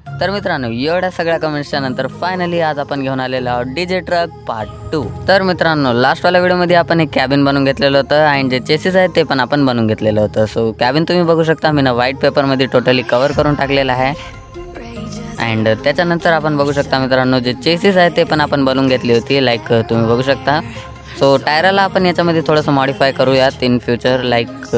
तर मित्रांनो, एवढ्या सगळ्या कमेंट्सच्या नंतर फायनली आज आपण घेऊन आलेलो आहोत डीजे ट्रक पार्ट 2। तर मित्रांनो, लास्टवाल्या व्हिडिओमध्ये आपण एक कॅबिन बनवून घेतलेलं होतं आणि जे चेसिस आहेत ते पण आपण बनवून घेतलेलं होतं। सो कॅबिन तुम्ही बघू शकता, मी ना व्हाईट पेपरमध्ये टोटली कव्हर करून टाकलेलं आहे। अँड त्याच्यानंतर आपण बघू शकता मित्रांनो, जे चेसिस आहेत ते पण आपण बनवून घेतली होती, लाईक तुम्ही बघू शकता। सो टायराला आपण याच्यामध्ये थोडंसं मॉडिफाय करूयात इन फ्युचर लाईक।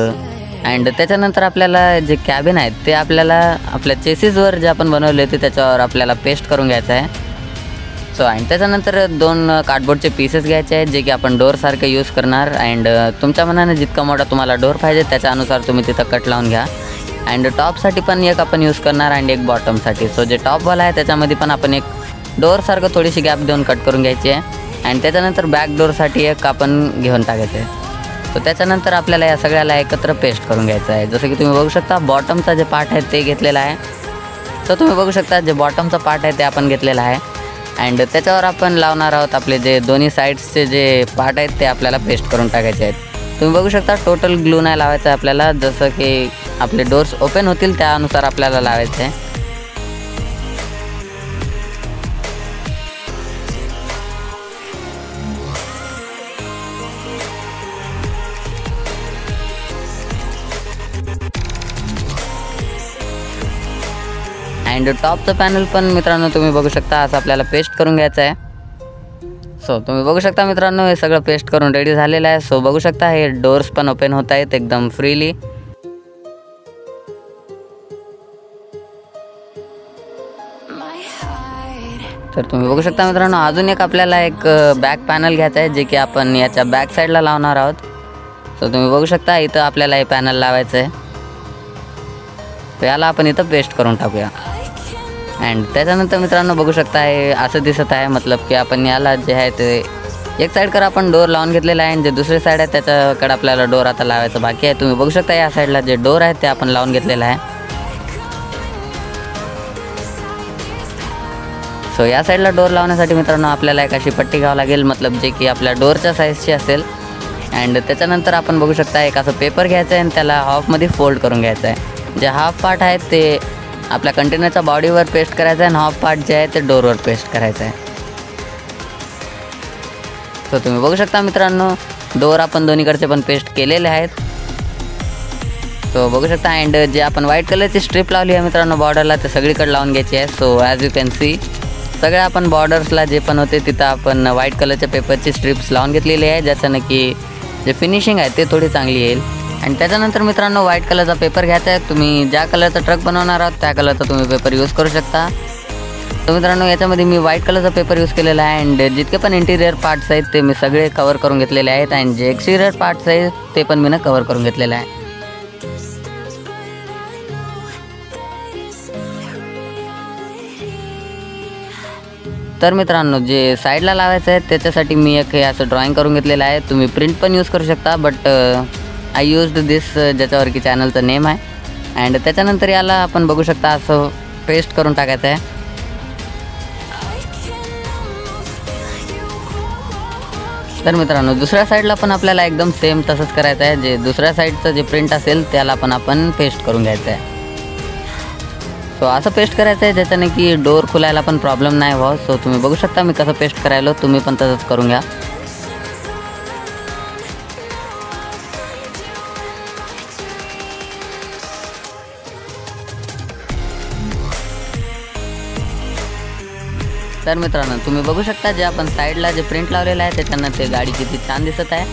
अँड त्याच्यानंतर आपल्याला जे कॅबिन आहेत ते आपल्याला आपल्या चेसिसवर जे आपण बनवले होते त्याच्यावर आपल्याला पेस्ट करून घ्यायचं आहे। सो अँड त्याच्यानंतर 2 कार्डबोर्डचे पीसेस घ्यायचे आहेत जे की आपण डोरसारखे यूज करणार। अँड तुमच्या मनाने जितका मोठा तुम्हाला डोर पाहिजे त्याच्यानुसार तुम्ही तिथं कट लावून घ्या। अँड टॉपसाठी पण एक आपण यूज करणार आणि एक बॉटमसाठी। सो जे टॉपवाला आहे त्याच्यामध्ये पण आपण एक डोरसारखं थोडीशी गॅप देऊन कट करून घ्यायची आहे। अँड त्याच्यानंतर बॅक डोरसाठी एक आपण घेऊन टाकायचं आहे। सो त्याच्यानंतर आपल्याला या सगळ्याला एकत्र पेस्ट करून घ्यायचं आहे। जसं की तुम्ही बघू शकता, बॉटमचा जे पार्ट आहे ते घेतलेला आहे। सो तुम्ही बघू शकता, जे बॉटमचा पार्ट आहे ते आपण घेतलेला आहे। अँड त्याच्यावर आपण लावणार आहोत आपले जे दोन्ही साईड्सचे जे पार्ट आहेत ते आपल्याला पेस्ट करून टाकायचे आहेत। तुम्ही बघू शकता, टोटल ग्लू नाही लावायचं आहे आपल्याला, जसं की आपले डोर्स ओपन होतील त्यानुसार आपल्याला लावायचं आहे। अँड टॉपचं पॅनल पण मित्रांनो तुम्ही बघू शकता, असं आपल्याला पेस्ट करून घ्यायचं आहे। सो तुम्ही बघू शकता मित्रांनो, हे सगळं पेस्ट करून रेडी झालेलं आहे। सो बघू शकता, हे डोर्स पण ओपन होत आहेत एकदम फ्रीली। तर तुम्ही बघू शकता मित्रांनो, अजून एक आपल्याला एक बॅक पॅनल घ्यायचा आहे जे की आपण याच्या बॅक साईडला लावणार आहोत। सो तुम्ही बघू शकता, इथं आपल्याला हे पॅनल लावायचं आहे। तर याला आपण इथं पेस्ट करून टाकूया। अँड त्याच्यानंतर मित्रांनो बघू शकता, हे असं दिसत आहे, मतलब की आपण याला जे आहे ते एक साईडकडे आपण डोर लावून घेतलेला आहे आणि जे दुसरी साईड आहे त्याच्याकडे आपल्याला डोर आता लावायचं बाकी आहे। तुम्ही बघू शकता, या साईडला जे डोर आहे ते आपण लावून घेतलेलं आहे। सो या साईडला डोर लावण्यासाठी मित्रांनो आपल्याला एक अशी पट्टी घ्यावं लागेल, मतलब जे की आपल्या डोरच्या साईजची असेल। अँड त्याच्यानंतर आपण बघू शकता, एक असं पेपर घ्यायचं आहे आणि त्याला हाफमध्ये फोल्ड करून घ्यायचं आहे। जे हाफ पार्ट आहे ते आपल्या कंटेनरच्या बॉडीवर पेस्ट करायचं आहे आणि हाफ पार्ट जे आहे ते डोरवर पेस्ट करायचं आहे। सो तुम्ही बघू शकता मित्रांनो, डोर आपण दोन्हीकडचे पण पेस्ट केलेले आहेत। सो बघू शकता, अँड जे आपण व्हाईट कलरची स्ट्रिप लावली आहे मित्रांनो बॉर्डरला, ते सगळीकडे लावून घ्यायची आहे। So as you can see, सगळ्या आपण बॉर्डर्सला जे पण होते तिथं आपण व्हाईट कलरच्या पेपरची स्ट्रिप्स लावून घेतलेली आहे, ज्याच्यानं की जे फिनिशिंग आहे ते थोडी चांगली येईल। आणि त्याच्यानंतर मित्रांनो व्हाईट कलरचा पेपर घ्यायचा आहे। तुम्ही ज्या कलरचा ट्रक बनवणार आहात त्या कलरचा तुम्ही पेपर यूज करू शकता। तर मित्रांनो, याच्यामध्ये मी व्हाईट कलरचा पेपर यूज केलेला आहे। अँड जितके पण इंटिरियर पार्ट्स आहेत ते मी सगळे कवर करून घेतलेले आहेत आणि जे एक्सटिरियर पार्ट्स आहेत ते पण मी कवर करून घेतलेले आहे। तर मित्रांनो, जे साईडला लावायचं आहे त्याच्यासाठी मी एक हे असं ड्रॉइंग करून घेतलेलं आहे। तुम्ही प्रिंट पण यूज करू शकता, बट आय यूज्ड दिस ज्याच्यावर की चॅनलचं नेम आहे। अँड त्याच्यानंतर याला आपण बघू शकता असं पेस्ट करून टाकायचं आहे। तर मित्रांनो, दुसऱ्या साईडला पण आपल्याला एकदम सेम तसंच करायचं आहे। जे दुसऱ्या साईडचं जे प्रिंट असेल त्याला पण आपण पेस्ट करून घ्यायचं आहे। सो असं पेस्ट करायचं आहे ज्याच्याने की डोर खुलायला पण प्रॉब्लेम नाही व्हावं। सो तुम्ही बघू शकता मी कसं पेस्ट करायलो, तुम्ही पण तसंच करून घ्या। तर मित्रांनो, तुम्ही बघू शकता, जे आपण साईडला जे प्रिंट लावलेलं आहे त्याच्यानं ते गाडी किती छान दिसत आहे।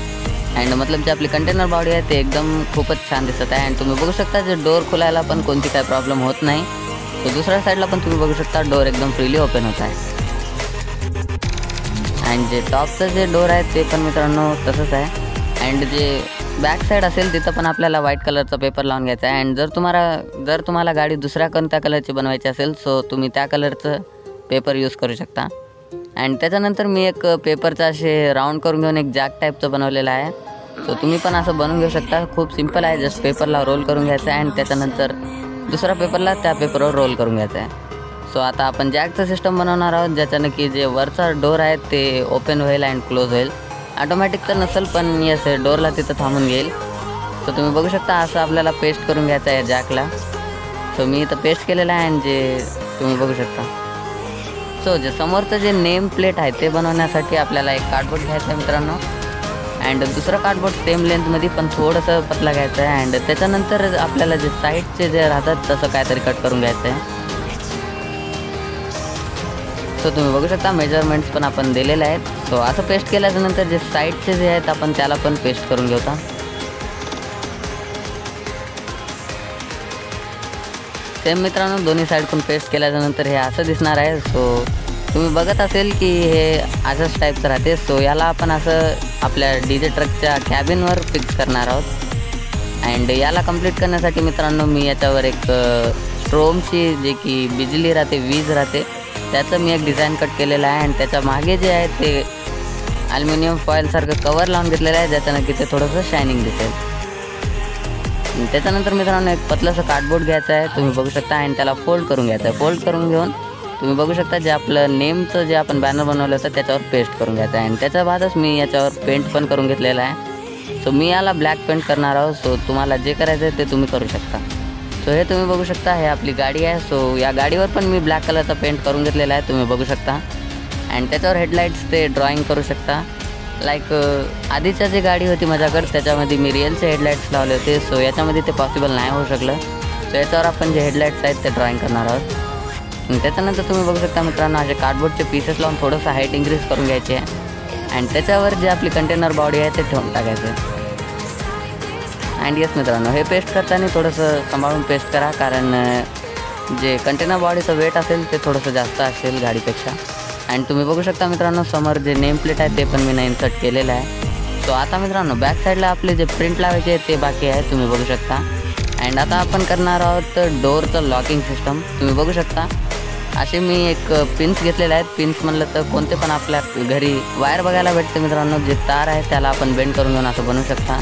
अँड मतलब जे आपली कंटेनर बॉडी आहे ते एकदम खूपच छान दिसत आहे। अँड तुम्ही बघू शकता, जे डोर खुलायला पण कोणती काय प्रॉब्लेम होत नाही। तो दुसऱ्या साईडला पण तुम्ही बघू शकता, डोर एकदम फ्रीली ओपन होत आहे। अँड जे टॉपचं जे डोर आहे ते पण मित्रांनो तसंच आहे। अँड जे बॅक साईड असेल तिथं पण आपल्याला व्हाईट कलरचा पेपर लावून घ्यायचा आहे। अँड जर तुम्हाला गाडी दुसऱ्या कोणत्या कलरची बनवायची असेल सो तुम्ही त्या कलरचं पेपर यूज करू शकता। अँड त्याच्यानंतर मी एक पेपरचा असे राऊंड करून घेऊन एक जॅक टाईपचं बनवलेलं आहे। सो तुम्ही पण असं बनवून घेऊ शकता, खूप सिम्पल आहे। जस्ट पेपरला रोल करून घ्यायचं आहे अँड त्याच्यानंतर दुसऱ्या पेपरला त्या पेपरवर रोल करून घ्यायचं आहे। सो आता आपण जॅकचं सिस्टम बनवणार आहोत, ज्याच्यानं की जे वरचा डोर आहे ते ओपन होईल अँड क्लोज होईल। ऑटोमॅटिक तर नसेल, पण येस डोरला तिथं थांबून घेईल। सो तुम्ही बघू शकता, असं आपल्याला पेस्ट करून घ्यायचं आहे जॅकला। सो मी इथं पेस्ट केलेलं आहे अँड जे तुम्ही बघू शकता. सो जे समोरचं जे नेम प्लेट आहे ते बनवण्यासाठी आपल्याला एक कार्डबोर्ड घ्यायचं आहे मित्रांनो. अँड दुसरं कार्डबोर्ड सेम लेंथमध्ये पण थोडंसं पतला घ्यायचं आहे. अँड त्याच्यानंतर आपल्याला जे साईडचे जे राहतात तसं काहीतरी कट करून घ्यायचं आहे. सो तुम्ही बघू शकता मेजरमेंट्स पण आपण दिलेले आहेत. सो असं पेस्ट केल्यानंतर जे साईडचे जे आहेत आपण त्याला पण पेस्ट करून घेऊता. सेम मित्रांनो दोन्ही साईड पण पेस्ट केल्यानंतर हे असं दिसणार आहे. सो तुम्ही बघत असेल की हे अशाच टाईपचं राहते. सो याला आपण असं आपल्या डीजे ट्रकच्या कॅबिनवर फिक्स करणार आहोत. अँड याला कंप्लीट करण्यासाठी मित्रांनो मी याच्यावर एक स्ट्रोमची जे की बिजली राहते, वीज राहते, त्याचं मी एक डिझाईन कट केलेलं आहे. आणि त्याच्या मागे जे आहे ते ॲल्युमिनियम फॉईलसारखं कवर लावून घेतलेलं आहे, ज्याच्यानं की ते थोडंसं शायनिंग दिसेल. त्याच्यानंतर मित्रांनो एक पतलंसं कार्डबोर्ड घ्यायचं आहे, तुम्ही बघू शकता. आणि त्याला फोल्ड करून घ्यायचं आहे. फोल्ड करून घेऊन तुम्ही बघू शकता जे आपलं नेमचं जे आपण बॅनर बनवलं होतं त्याच्यावर पेस्ट करून घ्यायचं आहे. आणि त्याच्या बादच मी याच्यावर पेंट पण करून घेतलेलं आहे. सो मी याला ब्लॅक पेंट करणार आहोत. सो तुम्हाला जे करायचं आहे ते तुम्ही करू शकता. सो हे तुम्ही बघू शकता हे आपली गाडी आहे. सो या गाडीवर पण मी ब्लॅक कलरचा पेंट करून घेतलेला आहे, तुम्ही बघू शकता. अँड त्याच्यावर हेडलाईट्स ते ड्रॉइंग करू शकता. लाईक आधीच्या जी गाडी होती माझ्याकडे त्याच्यामध्ये मी रिअलचे हेडलाईट्स लावले होते. सो याच्यामध्ये ते पॉसिबल नाही होऊ शकलं. सो याच्यावर आपण जे हेडलाईट्स आहेत ते ड्रॉइंग करणार आहोत. त्याच्यानंतर तुम्ही बघू शकता मित्रांनो असे कार्डबोर्डचे पीसेस लावून थोडंसं हाईट इन्क्रीज करून घ्यायचे आहे. अँड त्याच्यावर जे आपली कंटेनर बॉडी आहे ते ठेवून टाकायचं आहे. अँड येस मित्रांनो हे पेस्ट करताना थोडंसं सांभाळून पेस्ट करा, कारण जे कंटेनर बॉडीचं वेट असेल ते थोडंसं जास्त असेल गाडीपेक्षा. अँड तुम्ही बघू शकता मित्रांनो समोर जे नेम प्लेट आहे ते पण मी इन्सर्ट केलेलं आहे. सो आता मित्रांनो बॅक साईडला आपले जे प्रिंट लावायचे आहे ते बाकी आहे, तुम्ही बघू शकता. अँड आता आपण करणार आहोत डोअरचं लॉकिंग सिस्टम, तुम्ही बघू शकता. असे मी एक पिन्स घेतलेले आहेत. पिन्स म्हणलं तर कोणते पण आपल्या घरी वायर बघायला भेटते मित्रांनो. जे तार आहे त्याला आपण बेंड करून घेऊन असं बनवू शकता.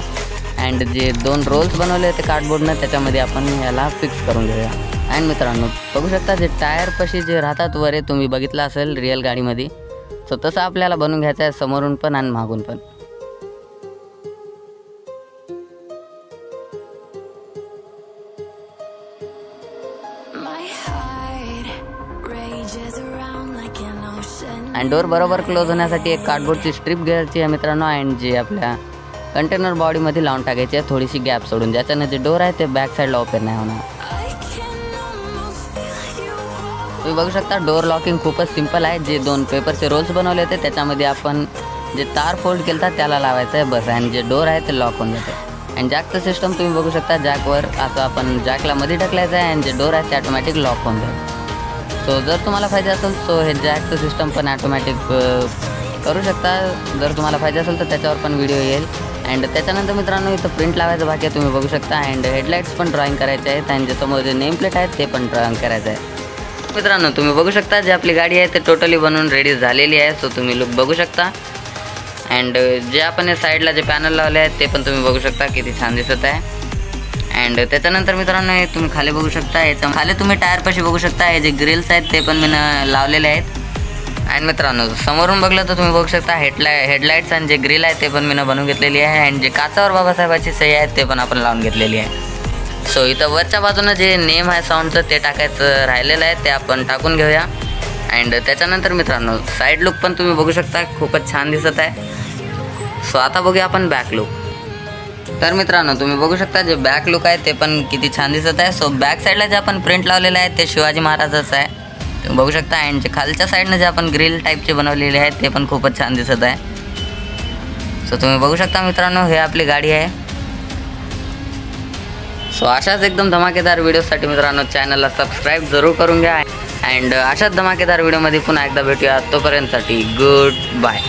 अँड जे 2 रोल्स बनवले होते कार्डबोर्डनं त्याच्यामध्ये आपण याला फिक्स करून घेऊया. अँड मित्रांनो बघू शकता जे टायरपाशी जे राहतात वर तुम्ही बघितलं असेल रिअल गाडीमध्ये. सो तसं आपल्याला बनवून घ्यायचं आहे समोरून पण आणि मागून पण. अँड डोअर बरोबर क्लोज होण्यासाठी एक कार्डबोर्डची स्ट्रीप घ्यायची आहे मित्रांनो. अँड जे आपल्या कंटेनर बॉडीमध्ये लावून टाकायची आहे थोडीशी गॅप सोडून, ज्याच्यानं जे डोअर आहे ते बॅक साईडला ओपन नाही होणार. तुम्ही बघू शकता डोअर लॉकिंग खूपच सिंपल आहे. जे 2 पेपरचे रोल्स बनवले होते त्याच्यामध्ये आपण जे तार फोल्ड केलं तर त्याला लावायचं आहे बस. आणि जे डोअर आहे ते लॉक होऊन जाते. अँड जॅकचं सिस्टम तुम्ही बघू शकता. जॅकवर असं आपण जॅकला मध्ये ढकलायचं आहे आणि जे डोअर आहे ते ऑटोमॅटिक लॉक होऊन जाईल. सो जर तुम्हाला पाहिजे असेल सो हे जॅकचं सिस्टम पण ऑटोमॅटिक करू शकता. जर तुम्हाला पाहिजे असेल तर त्याच्यावर पण व्हिडिओ येईल. अँड त्याच्यानंतर मित्रांनो इथं प्रिंट लावायचं बाकी आहे, तुम्ही बघू शकता. अँड हेडलाईट्स पण ड्रॉइंग करायचे आहेत. आणि जे समोर जे नेम प्लेट आहेत ते पण ड्रॉइंग करायचं आहे. मित्रांनो तुम्ही बघू शकता जे आपली गाडी आहे ते टोटली बनवून रेडी झालेली आहे. सो तुम्ही लुक बघू शकता. अँड जे आपण हे साईडला जे पॅनल लावले आहेत ते पण तुम्ही बघू शकता किती छान दिसत आहे. अँड त्याच्यानंतर मित्रांनो हे तुम्ही खाली बघू शकता. याच्या खाली तुम्ही टायरपाशी बघू शकता हे जे ग्रिल्स आहेत ते पण मी लावलेले आहेत. अँड मित्रांनो समोरून बघलं तर तुम्ही बघू शकता हेडलाईट्स आणि जे ग्रिल आहे ते पण मी बनवून घेतलेली आहे. अँड जे काचावर बाबासाहेबाची सही आहे ते पण आपण लावून घेतलेली आहे. सो इथं वरच्या बाजूनं जे नेम आहे साऊंडचं ते टाकायचं राहिलेलं आहे ते आपण टाकून घेऊया. अँड त्याच्यानंतर मित्रांनो साईड लुक पण तुम्ही बघू शकता खूपच छान दिसत आहे. सो आता बघूया आपण बॅक लुक. तर मित्रांनो तुम्ही बघू शकता जे बॅक लुक आहे ते पण किती छान दिसत आहे. सो बॅक साईडला जे आपण प्रिंट लावलेलं आहे ते शिवाजी महाराजाचं आहे, तुम्ही बघू शकता. अँड जे खालच्या साईडनं जे आपण ग्रिल टाईपचे बनवलेले आहेत ते पण खूपच छान दिसत आहे. सो तुम्ही बघू शकता मित्रांनो हे आपली गाडी आहे. सो अशाच एकदम धमाकेदार व्हिडिओसाठी मित्रांनो चॅनलला सबस्क्राईब जरूर करून घ्या. अँड अशाच धमाकेदार व्हिडिओमध्ये पुन्हा एकदा भेटूया. तोपर्यंतसाठी गुड बाय.